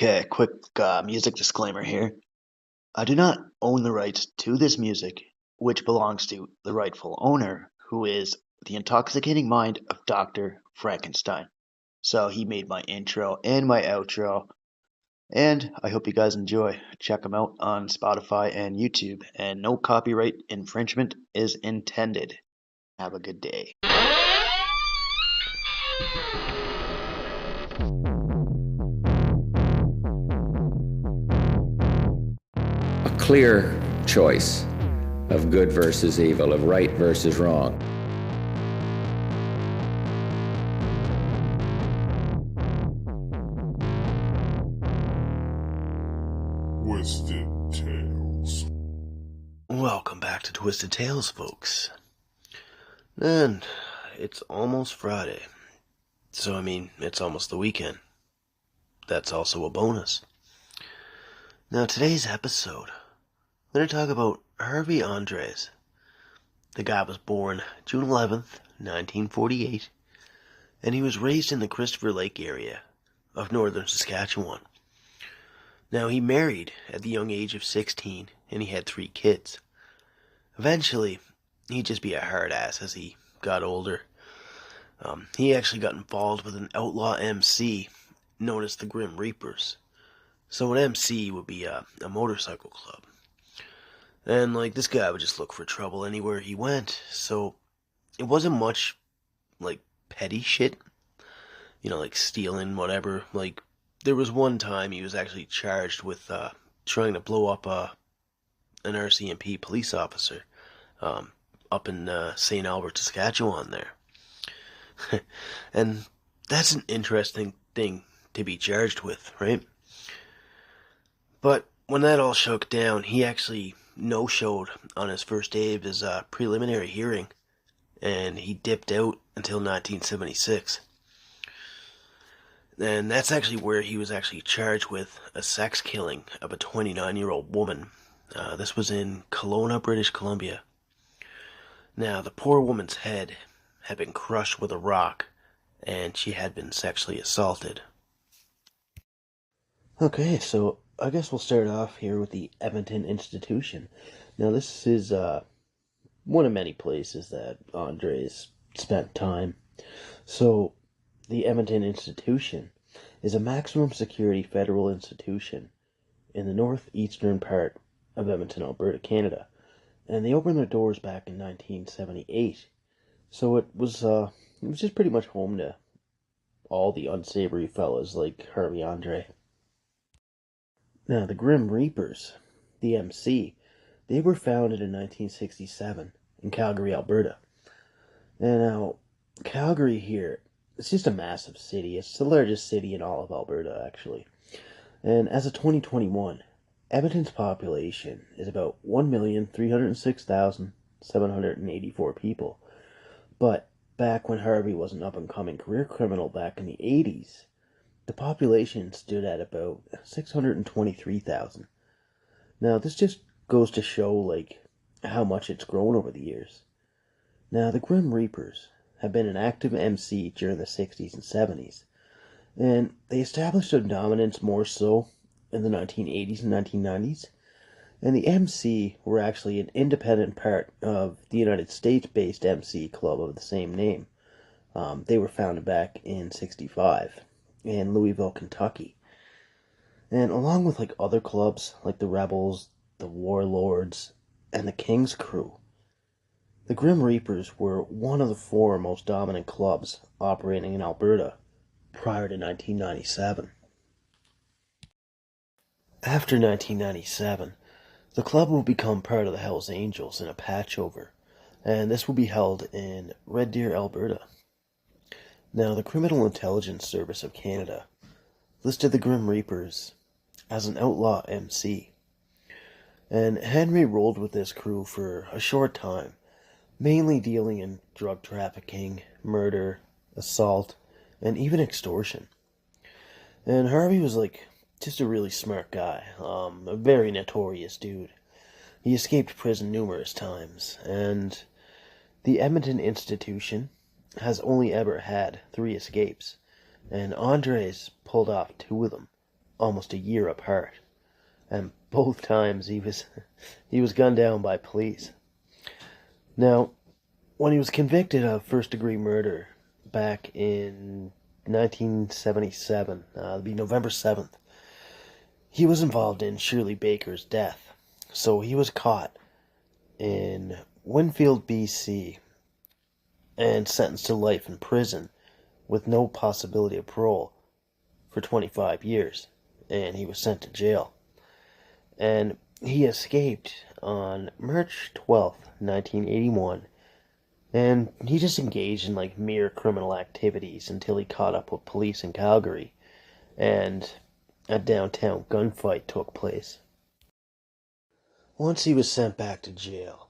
Okay, quick music disclaimer here. I do not own the rights to this music, which belongs to the rightful owner, who is the intoxicating mind of Dr. Frankenstein. So he made my intro and my outro, and I hope you guys enjoy. Check him out on Spotify and YouTube, and no copyright infringement is intended. Have a good day. A clear choice of good versus evil, of right versus wrong. Twisted Tales. Welcome back to Twisted Tales, folks. And it's almost Friday. So, it's almost the weekend. That's also a bonus. Now, today's episode, I'm going to talk about Harvey Andres. The guy was born June 11th, 1948, and he was raised in the Christopher Lake area of northern Saskatchewan. Now, he married at the young age of 16, and he had 3 kids. Eventually, he'd just be a hard ass as he got older. He actually got involved with an outlaw MC known as the Grim Reapers. So an MC would be a motorcycle club. And, this guy would just look for trouble anywhere he went. So it wasn't much, petty shit. Stealing, whatever. There was one time he was actually charged with trying to blow up an RCMP police officer up in St. Albert, Saskatchewan there. And that's an interesting thing to be charged with, right? But when that all shook down, he actually no-showed on his first day of his preliminary hearing, and he dipped out until 1976. And that's actually where he was actually charged with a sex killing of a 29-year-old woman. This was in Kelowna, British Columbia. Now, the poor woman's head had been crushed with a rock, and she had been sexually assaulted. Okay, so I guess we'll start off here with the Edmonton Institution. Now, this is one of many places that Andres spent time. So, the Edmonton Institution is a maximum security federal institution in the northeastern part of Edmonton, Alberta, Canada. And they opened their doors back in 1978. So it was just pretty much home to all the unsavory fellas like Harvey Andre. Now, the Grim Reapers, the MC, they were founded in 1967 in Calgary, Alberta. And now, Calgary here, it's just a massive city. It's the largest city in all of Alberta, actually. And as of 2021, Edmonton's population is about 1,306,784 people. But back when Harvey was an up-and-coming career criminal back in the 80s, the population stood at about 623,000. Now, this just goes to show, how much it's grown over the years. Now, the Grim Reapers have been an active MC during the 60s and 70s, and they established their dominance more so in the 1980s and 1990s, and the MC were actually an independent part of the United States-based MC club of the same name. They were founded back in 65 in Louisville, Kentucky. And along with other clubs like the Rebels, the Warlords, and the King's Crew, the Grim Reapers were one of the 4 most dominant clubs operating in Alberta prior to 1997. After 1997, the club will become part of the Hells Angels in a patchover, and this will be held in Red Deer, Alberta. Now, the Criminal Intelligence Service of Canada listed the Grim Reapers as an outlaw MC, and Henry rolled with this crew for a short time, mainly dealing in drug trafficking, murder, assault, and even extortion. And Harvey was just a really smart guy, a very notorious dude. He escaped prison numerous times, and the Edmonton Institution has only ever had 3 escapes, and Andres pulled off 2 of them, almost a year apart. And both times he was gunned down by police. Now, when he was convicted of first-degree murder back in 1977, it'll be November 7th, he was involved in Shirley Baker's death. So he was caught in Winfield, BC, and sentenced to life in prison with no possibility of parole for 25 years. And he was sent to jail. And he escaped on March 12th, 1981, and he just engaged in like mere criminal activities until he caught up with police in Calgary, and a downtown gunfight took place. Once he was sent back to jail,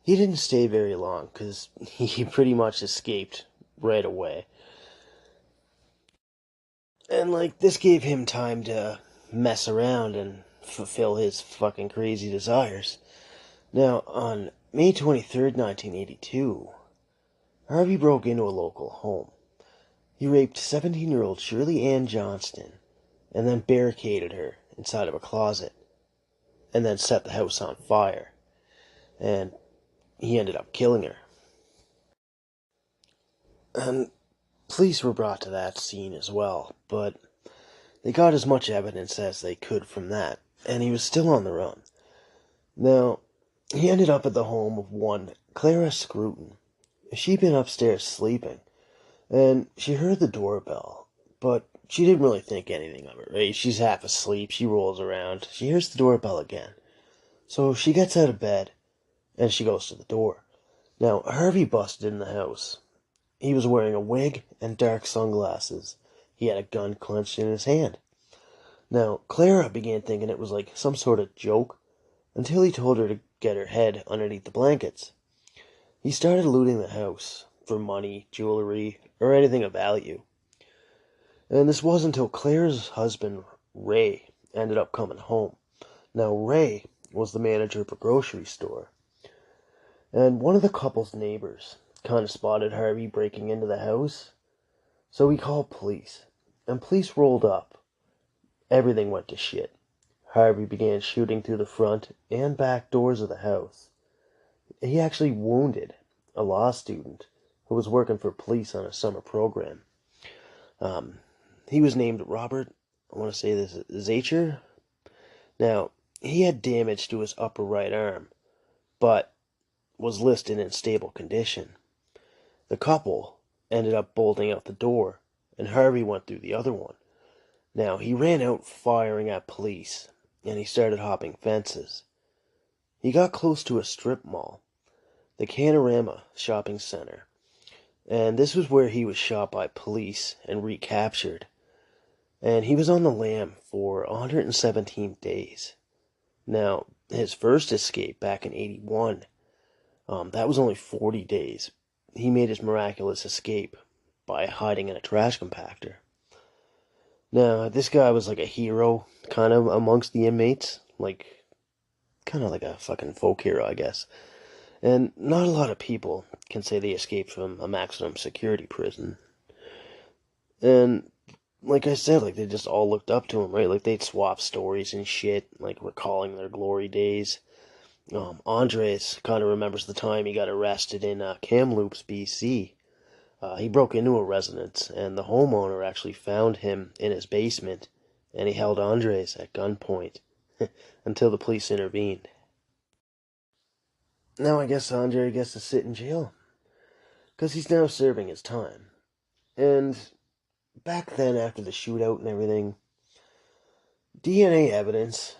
he didn't stay very long because he pretty much escaped right away. And like this gave him time to mess around and fulfill his fucking crazy desires. Now, on May 23rd, 1982, Harvey broke into a local home. He raped 17-year-old Shirley Ann Johnston and then barricaded her inside of a closet and then set the house on fire. And he ended up killing her. And police were brought to that scene as well, but they got as much evidence as they could from that, and he was still on the run. Now, he ended up at the home of one Clara Scruton. She'd been upstairs sleeping, and she heard the doorbell, but she didn't really think anything of it, right? She's half asleep, she rolls around, she hears the doorbell again. So she gets out of bed, and she goes to the door. Now, Harvey busted in the house. He was wearing a wig and dark sunglasses. He had a gun clenched in his hand. Now, Clara began thinking it was like some sort of joke, until he told her to get her head underneath the blankets. He started looting the house for money, jewelry, or anything of value. And this wasn't until Claire's husband, Ray, ended up coming home. Now, Ray was the manager of a grocery store. And one of the couple's neighbors kind of spotted Harvey breaking into the house. So he called police. And police rolled up. Everything went to shit. Harvey began shooting through the front and back doors of the house. He actually wounded a law student who was working for police on a summer program. He was named Robert, I want to say this, Zacher. Now, he had damage to his upper right arm, but was listed in stable condition. The couple ended up bolting out the door, and Harvey went through the other one. Now, he ran out firing at police, and he started hopping fences. He got close to a strip mall, the Canorama Shopping Center, and this was where he was shot by police and recaptured. And he was on the lam for 117 days. Now, his first escape back in 81, that was only 40 days. He made his miraculous escape by hiding in a trash compactor. Now, this guy was like a hero, kind of amongst the inmates, like, kind of like a fucking folk hero, I guess. And not a lot of people can say they escaped from a maximum security prison. And like I said, like they just all looked up to him, right? Like they'd swap stories and shit, like recalling their glory days. Andres kind of remembers the time he got arrested in Kamloops, BC. He broke into a residence, and the homeowner actually found him in his basement, and he held Andres at gunpoint until the police intervened. Now I guess Andre gets to sit in jail, because he's now serving his time. And back then, after the shootout and everything, DNA evidence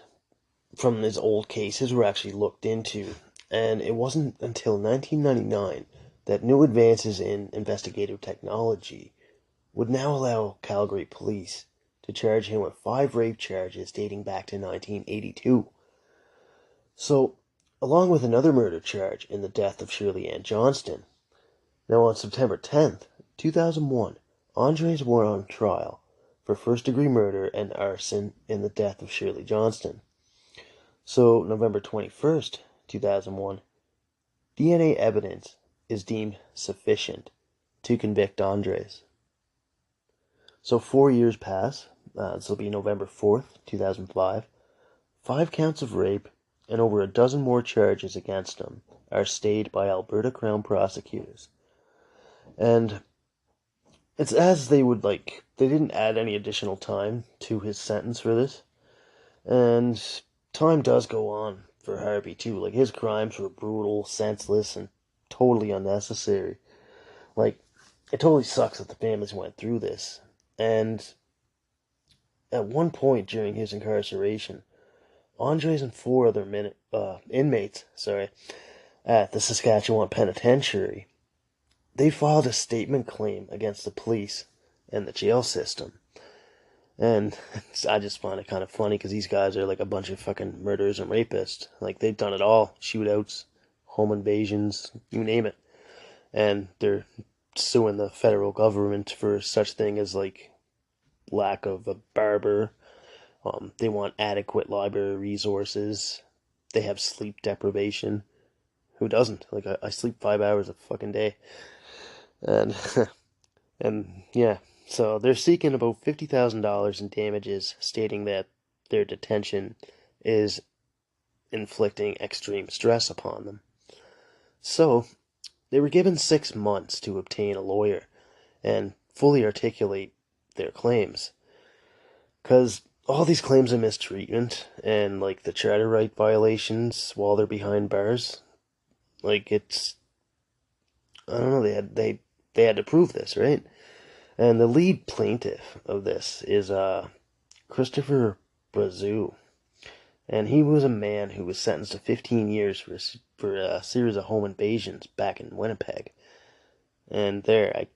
from his old cases were actually looked into, and it wasn't until 1999 that new advances in investigative technology would now allow Calgary police to charge him with 5 rape charges dating back to 1982. So, along with another murder charge in the death of Shirley Ann Johnston. Now on September 10th, 2001, Andres were on trial for first-degree murder and arson in the death of Shirley Johnston. So, November 21st, 2001, DNA evidence is deemed sufficient to convict Andres. So 4 years pass, This will be November 4th, 2005. 5 counts of rape and over a dozen more charges against him are stayed by Alberta Crown prosecutors. And it's as they would like, they didn't add any additional time to his sentence for this. And time does go on for Harvey too. Like, his crimes were brutal, senseless, and totally unnecessary. Like, it totally sucks that the families went through this. And at one point during his incarceration, Andres and 4 other inmates, at the Saskatchewan Penitentiary, they filed a statement claim against the police and the jail system. And I just find it kind of funny because these guys are like a bunch of fucking murderers and rapists. Like, they've done it all. Shootouts, home invasions, you name it. And they're suing the federal government for such thing as, like, lack of a barber. They want adequate library resources. They have sleep deprivation. Who doesn't? Like, I sleep 5 hours a fucking day. And, and yeah. So they're seeking about $50,000 in damages, stating that their detention is inflicting extreme stress upon them. So they were given 6 months to obtain a lawyer and fully articulate their claims. Because all these claims of mistreatment and, like, the charter right violations while they're behind bars, like, it's, I don't know, they had to prove this, right? And the lead plaintiff of this is Christopher Brazeau. And he was a man who was sentenced to 15 years for a series of home invasions back in Winnipeg. And there,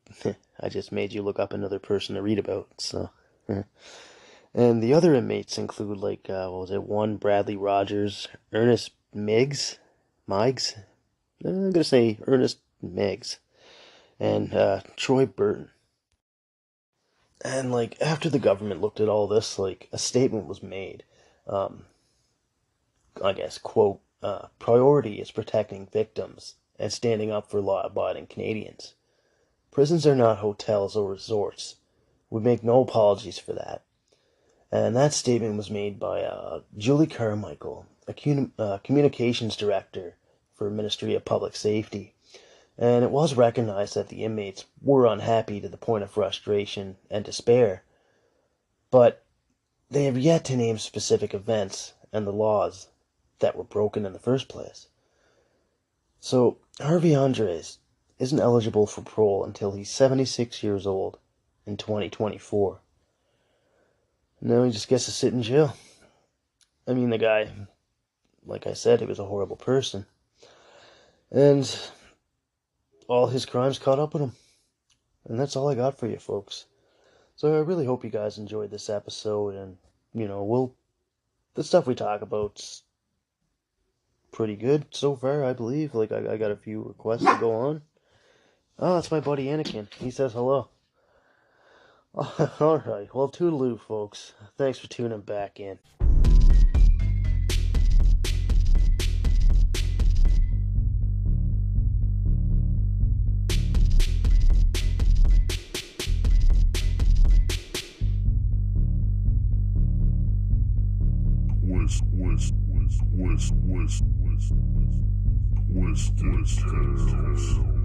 I just made you look up another person to read about. So, and the other inmates include, like, one Bradley Rogers, Ernest Meigs. I'm gonna say Ernest Meigs, and Troy Burton. And, like, after the government looked at all this, like, a statement was made. I guess, quote, priority is protecting victims and standing up for law-abiding Canadians. Prisons are not hotels or resorts. We make no apologies for that. And that statement was made by Julie Carmichael, a communications director for Ministry of Public Safety. And it was recognized that the inmates were unhappy to the point of frustration and despair. But they have yet to name specific events and the laws that were broken in the first place. So Harvey Andres isn't eligible for parole until he's 76 years old in 2024. Now he just gets to sit in jail. I mean, the guy, like I said, he was a horrible person. And all his crimes caught up with him. And that's all I got for you, folks. So I really hope you guys enjoyed this episode, and, you know, the stuff we talk about's pretty good so far, I believe. Like, I got a few requests to go on. Oh, that's my buddy Anakin. He says hello. Alright, well, toodaloo, folks. Thanks for tuning back in. Twisted Tales.